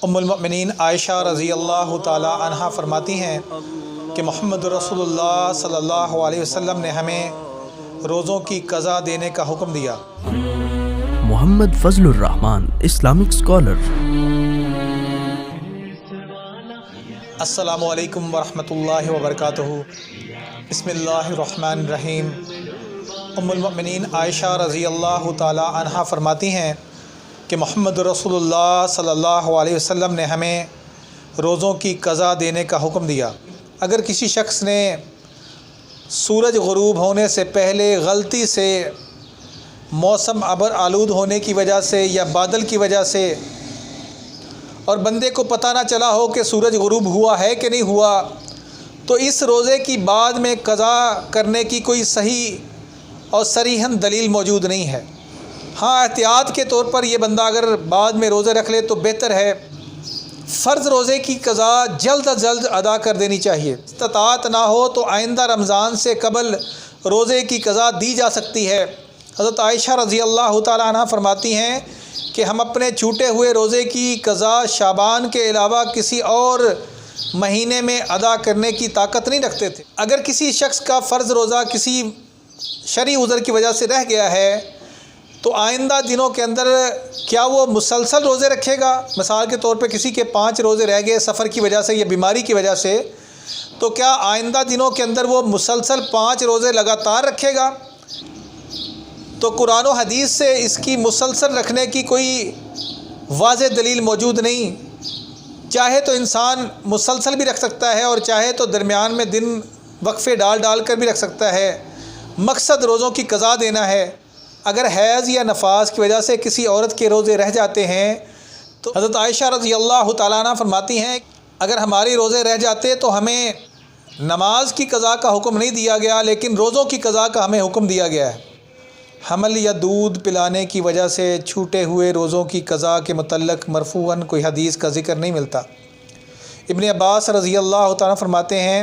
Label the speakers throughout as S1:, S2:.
S1: उम्मुल मुमिनीन आयशा रज़ी अल्लाह ताला अन्हा फरमाती हैं कि मोहम्मद रसूलुल्लाह सल्लल्लाहु अलैहि वसल्लम ने हमें रोज़ों की क़ज़ा देने का हुक्म दिया।
S2: Mohammad Fazlur Rahman, Islamic scholar.
S1: अस्सलामु अलैकुम वरहमतुल्लाहि वबरकातुहू। बिस्मिल्लाहिर्रहमानिर्रहीम। उम्मुल मुमिनीन आयशा रज़ी अल्लाह ताला अन्हा फरमाती हैं कि मोहम्मद रसूलुल्लाह सल्लल्लाहु अलैहि वसल्लम ने हमें रोज़ों की क़ज़ा देने का हुक्म दिया। अगर किसी शख्स ने सूरज ग़ुरूब होने से पहले गलती से मौसम अबर आलूद होने की वजह से या बादल की वजह से और बंदे को पता ना चला हो कि सूरज ग़ुरूब हुआ है कि नहीं हुआ, तो इस रोज़े की बाद में क़ज़ा करने की कोई सही और सरीहन दलील मौजूद नहीं है। हाँ, एहतियात के तौर पर यह बंदा अगर बाद में रोज़े रख ले तो बेहतर है। फ़र्ज़ रोज़े की क़ज़ा जल्द अज जल्द अदा कर देनी चाहिए। इस्तात ना हो तो आइंदा रमज़ान से कबल रोज़े की क़ज़ा दी जा सकती है। हज़रत आयशा रज़ी अल्लाह ताला अन्हा फरमाती हैं कि हम अपने छूटे हुए रोज़े की क़ज़ा शाबान के अलावा किसी और महीने में अदा करने की ताकत नहीं रखते थे। अगर किसी शख्स का फ़र्ज़ रोज़ा किसी शरई उज़र की वजह से रह गया है तो आइंदा दिनों के अंदर क्या वो मुसलसल रोज़े रखेगा? मिसाल के तौर पे किसी के 5 रोज़े रह गए सफ़र की वजह से या बीमारी की वजह से, तो क्या आइंदा दिनों के अंदर वो मुसलसल 5 रोज़े लगातार रखेगा? तो कुरान और हदीस से इसकी मुसलसल रखने की कोई वाज़ेह दलील मौजूद नहीं। चाहे तो इंसान मुसलसल भी रख सकता है और चाहे तो दरमियान में दिन वक्फ़े डाल कर भी रख सकता है। मकसद रोज़ों की क़ज़ा देना है। अगर हैज़ या नफास की वजह से किसी औरत के रोज़े रह जाते हैं तो हज़रत आयशा रज़ी अल्लाह ताला अन्हा फरमाती हैं, अगर हमारे रोज़े रह जाते तो हमें नमाज की क़ज़ा का हुक्म नहीं दिया गया, लेकिन रोज़ों की क़ज़ा का हमें हुक्म दिया गया है। हमल या दूध पिलाने की वजह से छूटे हुए रोज़ों की क़ज़ा के मुतल्लक़ मरफ़ूअन कोई हदीस का ज़िक्र नहीं मिलता। इब्न अब्बास रज़ी अल्लाह ताला फरमाते हैं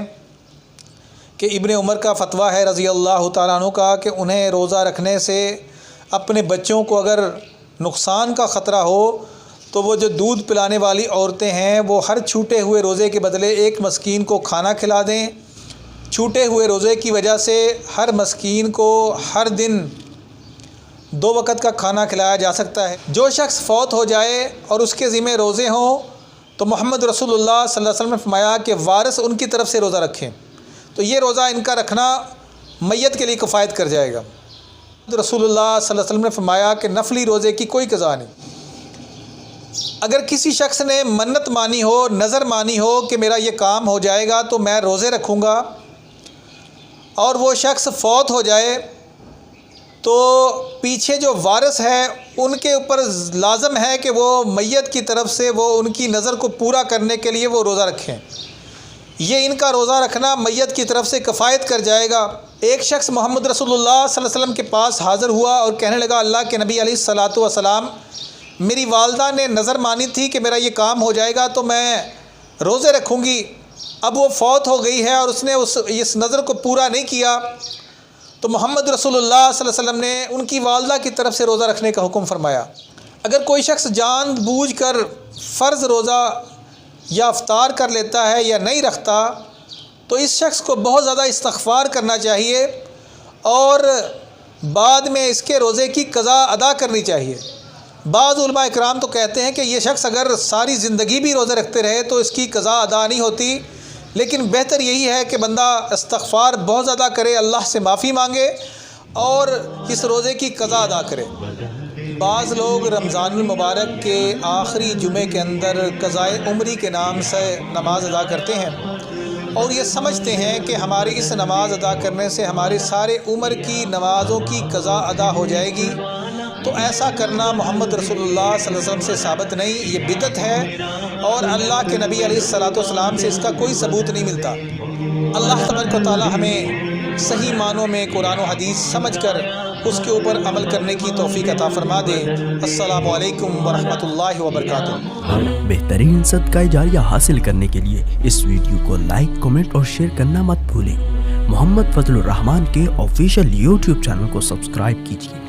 S1: कि इब्न उमर का फ़तवा है रज़ी अल्लाह ताला अन्हु का कि उन्हें रोज़ा रखने से अपने बच्चों को अगर नुकसान का ख़तरा हो तो वो जो दूध पिलाने वाली औरतें हैं वो हर छूटे हुए रोज़े के बदले एक मस्कीन को खाना खिला दें। छूटे हुए रोज़े की वजह से हर मस्कीन को हर दिन 2 वक़्त का खाना खिलाया जा सकता है। जो शख्स फ़ौत हो जाए और उसके ज़िम्मे रोज़े हों तो मोहम्मद रसूलुल्लाह सल्लल्लाहु अलैहि वसल्लम ने फरमाया कि वारिस उनकी तरफ से रोज़ा रखें, तो ये रोज़ा इनका रखना मैयत के लिए किफ़ायत कर जाएगा। रसूलुल्लाह सल्लल्लाहु अलैहि वसल्लम ने फरमाया कि नफली रोज़े की कोई क़ज़ा नहीं। अगर किसी शख्स ने मन्नत मानी हो, नज़र मानी हो कि मेरा ये काम हो जाएगा तो मैं रोज़े रखूँगा, और वो शख्स फ़ौत हो जाए तो पीछे जो वारिस है उनके ऊपर लाज़म है कि वो मैयत की तरफ से वो उनकी नज़र को पूरा करने के लिए वो रोज़ा रखें। ये इनका रोज़ा रखना मैयत की तरफ से किफ़ायत कर जाएगा। एक शख्स मोहम्मद रसूलुल्लाह सल्लल्लाहु अलैहि वसल्लम के पास हाज़िर हुआ और कहने लगा, अल्लाह के नबी अलैहिस्सलातु वस्सलाम, मेरी वालदा ने नज़र मानी थी कि मेरा ये काम हो जाएगा तो मैं रोज़े रखूँगी। अब वो फ़ौत हो गई है और उसने इस नज़र को पूरा नहीं किया, तो मोहम्मद रसूलुल्लाह सल्लल्लाहु अलैहि वसल्लम ने उनकी वालदा की तरफ से रोज़ा रखने का हुक्म फरमाया। अगर कोई शख्स जानबूझकर फ़र्ज़ रोज़ा या इफ्तार कर लेता है या नहीं रखता तो इस शख्स को बहुत ज़्यादा इस्तिग़फ़ार करना चाहिए और बाद में इसके रोज़े की क़ज़ा अदा करनी चाहिए। बाज़ उलमा इकराम तो कहते हैं कि ये शख्स अगर सारी ज़िंदगी भी रोज़े रखते रहे तो इसकी क़ज़ा अदा नहीं होती, लेकिन बेहतर यही है कि बंदा इस्तिग़फ़ार बहुत ज़्यादा करे, अल्लाह से माफ़ी मांगे और इस रोज़े की क़ज़ा अदा करे। बाज़ लोग रमज़ानुल मुबारक के आखिरी जुमे के अंदर क़ज़ाए उम्री के नाम से नमाज़ अदा करते हैं और ये समझते हैं कि हमारी इस नमाज़ अदा करने से हमारी सारे उम्र की नमाज़ों की क़ज़ा अदा हो जाएगी। तो ऐसा करना मोहम्मद रसूलुल्लाह सल्लल्लाहु अलैहि वसल्लम से साबित नहीं, ये बिदअत है और अल्लाह के नबी अलैहिस्सलातु वस्सलाम से इसका कोई सबूत नहीं मिलता। अल्लाह तबारक व तआला हमें सही मानों में कुरान और हदीस समझकर उसके ऊपर अमल करने की तौफीक अता फरमा दे। अस्सलामु अलैकुम वरहमतुल्लाहि वबरकातुहू।
S2: बेहतरीन सदका जारिया हासिल करने के लिए इस वीडियो को लाइक, कमेंट और शेयर करना मत भूलें। मोहम्मद फजलुर रहमान के ऑफिशियल यूट्यूब चैनल को सब्सक्राइब कीजिए